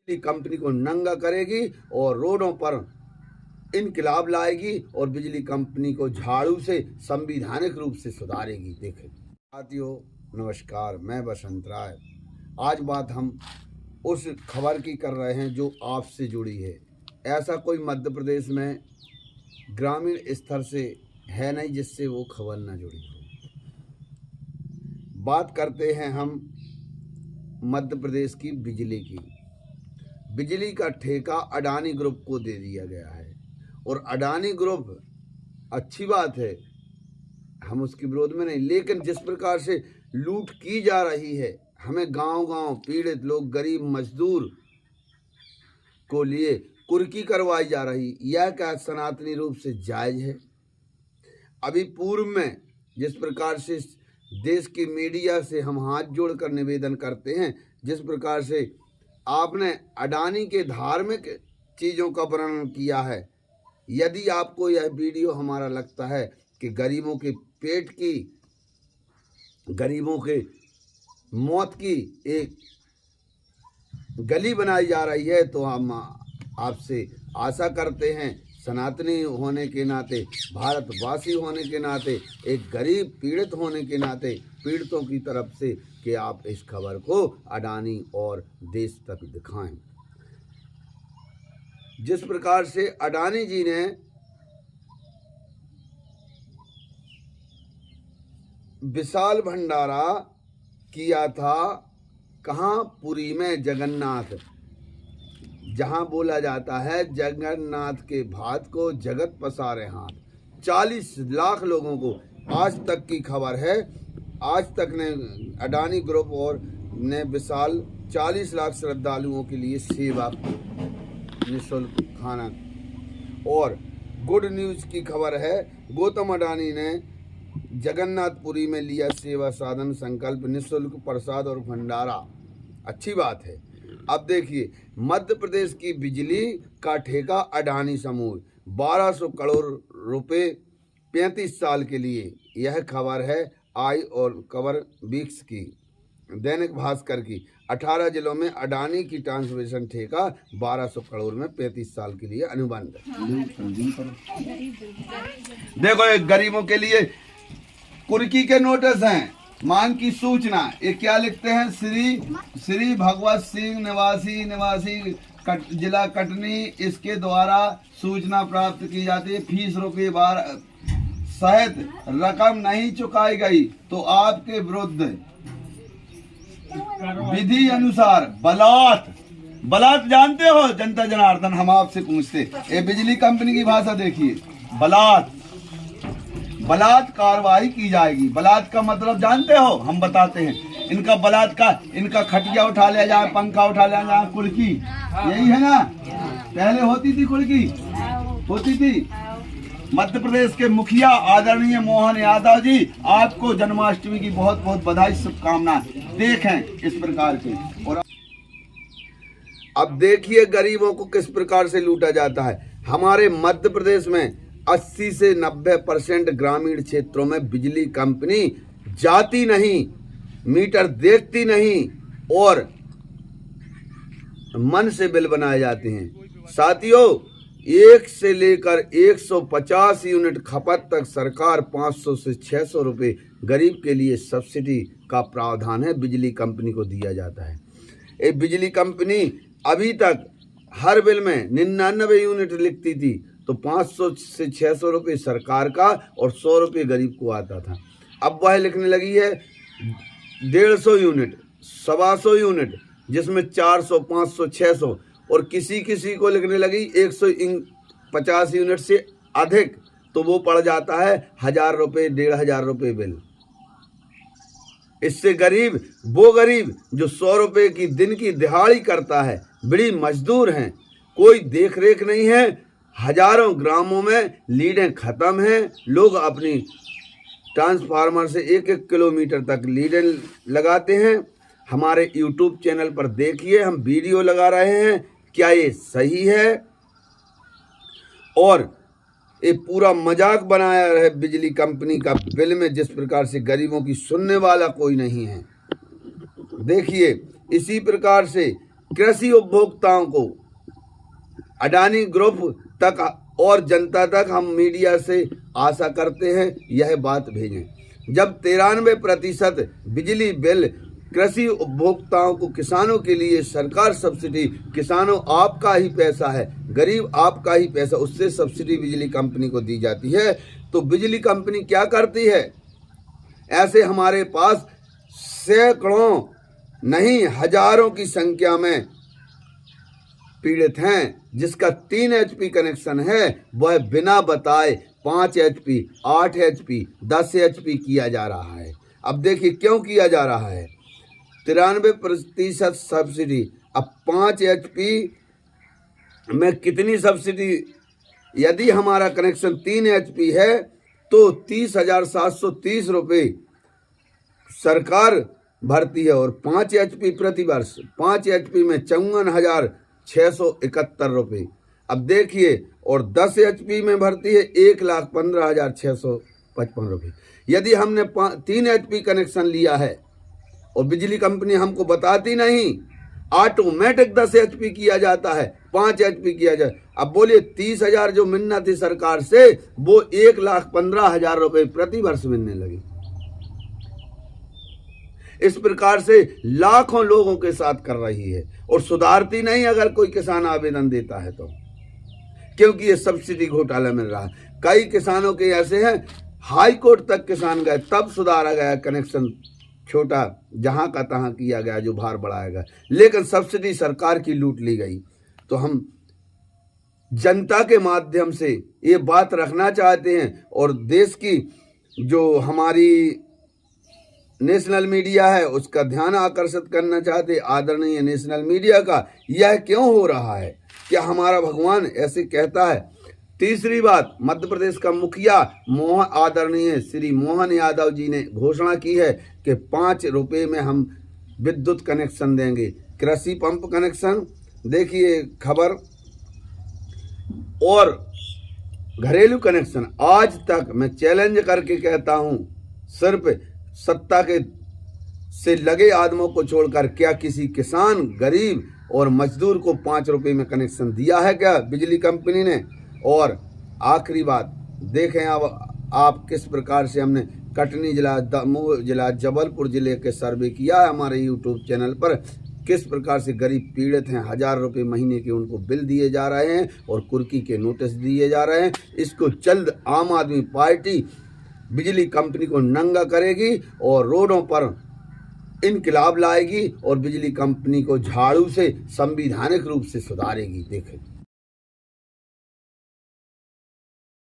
Company को नंगा करेगी और रोडों पर इनकलाब लाएगी और बिजली कंपनी को झाड़ू से संवैधानिक रूप से सुधारेगी। देखें साथियों, नमस्कार, मैं बसंत राय। आज बात हम उस खबर की कर रहे हैं जो आपसे जुड़ी है। ऐसा कोई मध्य प्रदेश में ग्रामीण स्तर से है नहीं जिससे वो खबर न जुड़ी हो। बात करते हैं हम मध्य प्रदेश की बिजली की। बिजली का ठेका अडानी ग्रुप को दे दिया गया है और अडानी ग्रुप अच्छी बात है, हम उसके विरोध में नहीं, लेकिन जिस प्रकार से लूट की जा रही है, हमें गांव-गांव पीड़ित लोग, गरीब मजदूर को लिए कुर्की करवाई जा रही, यह क्या सनातनी रूप से जायज है? अभी पूर्व में जिस प्रकार से देश की मीडिया से हम हाथ जोड़कर निवेदन करते हैं, जिस प्रकार से आपने अडानी के धार्मिक चीज़ों का वर्णन किया है, यदि आपको यह वीडियो हमारा लगता है कि गरीबों के पेट की, गरीबों के मौत की एक गली बनाई जा रही है, तो हम आपसे आशा करते हैं, सनातनी होने के नाते, भारतवासी होने के नाते, एक गरीब पीड़ित होने के नाते, पीड़ितों की तरफ से, कि आप इस खबर को अडानी और देश तक दिखाएं। जिस प्रकार से अडानी जी ने विशाल भंडारा किया था, कहाँ? पुरी में जगन्नाथ, जहां बोला जाता है जगन्नाथ के भात को जगत पसारे हाथ। 40 लाख लोगों को, आज तक की खबर है, आज तक ने अडानी ग्रुप और ने विशाल 40 लाख श्रद्धालुओं के लिए सेवा, निःशुल्क खाना। और गुड न्यूज़ की खबर है, गौतम अडानी ने जगन्नाथपुरी में लिया सेवा साधन संकल्प, निःशुल्क प्रसाद और भंडारा। अच्छी बात है। अब देखिए, मध्य प्रदेश की बिजली का ठेका अडानी समूह 1200 करोड़ रुपए 35 साल के लिए। यह खबर है आई और कवर वीक्स की, दैनिक भास्कर की। 18 जिलों में अडानी की ट्रांसमिशन ठेका 1200 करोड़ में 35 साल के लिए अनुबंध। देखो, एक गरीबों के लिए कुर्की के नोटिस हैं, मांग की सूचना। ये क्या लिखते हैं? श्री भगवत सिंह निवासी जिला कटनी, इसके द्वारा सूचना प्राप्त की जाती है। फीस रुपये सहित रकम नहीं चुकाई गई तो आपके विरुद्ध विधि अनुसार बलात् जानते हो जनता जनार्दन, हम आपसे पूछते, ये बिजली कंपनी की भाषा देखिए, बलात् कार्रवाई की जाएगी। बलात् का मतलब जानते हो? हम बताते हैं। इनका बलात् का, इनका खटिया उठा लिया जाए, पंखा उठा लिया जाए, कुर्की, यही है ना? पहले होती थी कुर्की, होती थी। मध्य प्रदेश के मुखिया आदरणीय मोहन यादव जी, आपको जन्माष्टमी की बहुत बहुत बधाई, शुभकामनाएं। देखें इस प्रकार के। और अब देखिए गरीबों को किस प्रकार से लूटा जाता है। हमारे मध्य प्रदेश में 80 से 90% ग्रामीण क्षेत्रों में बिजली कंपनी जाती नहीं, मीटर देखती नहीं और मन से बिल बनाए जाते हैं। साथियों, 1 से लेकर 150 यूनिट खपत तक सरकार 500 से 600 रुपये गरीब के लिए सब्सिडी का प्रावधान है, बिजली कंपनी को दिया जाता है। ये बिजली कंपनी अभी तक हर बिल में 99 यूनिट लिखती थी, तो 500 से 600 रुपये सरकार का और 100 रुपये गरीब को आता था। अब वह लिखने लगी है 150 यूनिट, 125 यूनिट, जिसमें 400, 500, 600 और किसी किसी को लिखने लगी 150 यूनिट से अधिक, तो वो पड़ जाता है 1000 रुपये, 1500 रुपये बिल। इससे गरीब, वो गरीब जो 100 रुपये की दिन की दिहाड़ी करता है, बड़ी मजदूर हैं, कोई देख रेख नहीं है, हजारों ग्रामों में लीडें खत्म हैं, लोग अपनी ट्रांसफार्मर से 1-1 किलोमीटर तक लीडें लगाते हैं। हमारे YouTube चैनल पर देखिए, हम वीडियो लगा रहे हैं, क्या ये सही है? और ये पूरा मजाक बनाया है बिजली कंपनी का बिल में, जिस प्रकार से गरीबों की सुनने वाला कोई नहीं है। देखिए, इसी प्रकार से कृषि उपभोक्ताओं को अडानी ग्रुप तक और जनता तक हम मीडिया से आशा करते हैं यह बात भेजें। जब 93% बिजली बिल कृषि उपभोक्ताओं को, किसानों के लिए सरकार सब्सिडी, किसानों आपका ही पैसा है, गरीब आपका ही पैसा, उससे सब्सिडी बिजली कंपनी को दी जाती है, तो बिजली कंपनी क्या करती है? ऐसे हमारे पास सैकड़ों नहीं हजारों की संख्या में पीड़ित हैं जिसका 3 HP कनेक्शन है, वह बिना बताए 5 HP, 8 HP, 10 HP किया जा रहा है। अब देखिए क्यों किया जा रहा है। 93% सब्सिडी, अब 5 HP में कितनी सब्सिडी? यदि हमारा कनेक्शन 3 HP है तो 30,730 रुपये सरकार भरती है और 5 HP प्रति वर्ष, 5 HP में 54,671 रुपये। अब देखिए, और 10 HP में भरती है 1,15,655 रुपये। यदि हमने 3 HP कनेक्शन लिया है और बिजली कंपनी हमको बताती नहीं, ऑटोमेटिक 10 HP किया जाता है, 5 HP किया जाए। अब बोलिए 30,000 जो मिलना थी सरकार से, वो 1,15,000 रुपये प्रति वर्ष मिलने लगी। इस प्रकार से लाखों लोगों के साथ कर रही है और सुधारती नहीं अगर कोई किसान आवेदन देता है तो, क्योंकि ये सब्सिडी घोटाला मिल रहा है। कई किसानों के ऐसे हैं, हाई कोर्ट तक किसान गए तब सुधारा गया कनेक्शन, छोटा जहां का तहां किया गया, जो भार बढ़ाया गया, लेकिन सब्सिडी सरकार की लूट ली गई। तो हम जनता के माध्यम से ये बात रखना चाहते हैं और देश की जो हमारी नेशनल मीडिया है उसका ध्यान आकर्षित करना चाहते, आदरणीय नेशनल मीडिया का, यह क्यों हो रहा है? क्या हमारा भगवान ऐसे कहता है? तीसरी बात, मध्य प्रदेश का मुखिया आदरणीय श्री मोहन यादव जी ने घोषणा की है कि 5 रुपये में हम विद्युत कनेक्शन देंगे, कृषि पंप कनेक्शन। देखिए खबर, और घरेलू कनेक्शन। आज तक मैं चैलेंज करके कहता हूं, सिर्फ सत्ता के से लगे आदमों को छोड़कर क्या किसी किसान, गरीब और मजदूर को 5 रुपये में कनेक्शन दिया है क्या बिजली कंपनी ने? और आखिरी बात देखें, अब आप किस प्रकार से हमने कटनी जिला, दमोह जिला, जबलपुर जिले के सर्वे किया है हमारे यूट्यूब चैनल पर, किस प्रकार से गरीब पीड़ित हैं, 1000 रुपये महीने के उनको बिल दिए जा रहे हैं और कुर्की के नोटिस दिए जा रहे हैं। इसको जल्द आम आदमी पार्टी बिजली कंपनी को नंगा करेगी और रोडों पर इनकलाब लाएगी और बिजली कंपनी को झाड़ू से संवैधानिक रूप से सुधारेगी। देखें।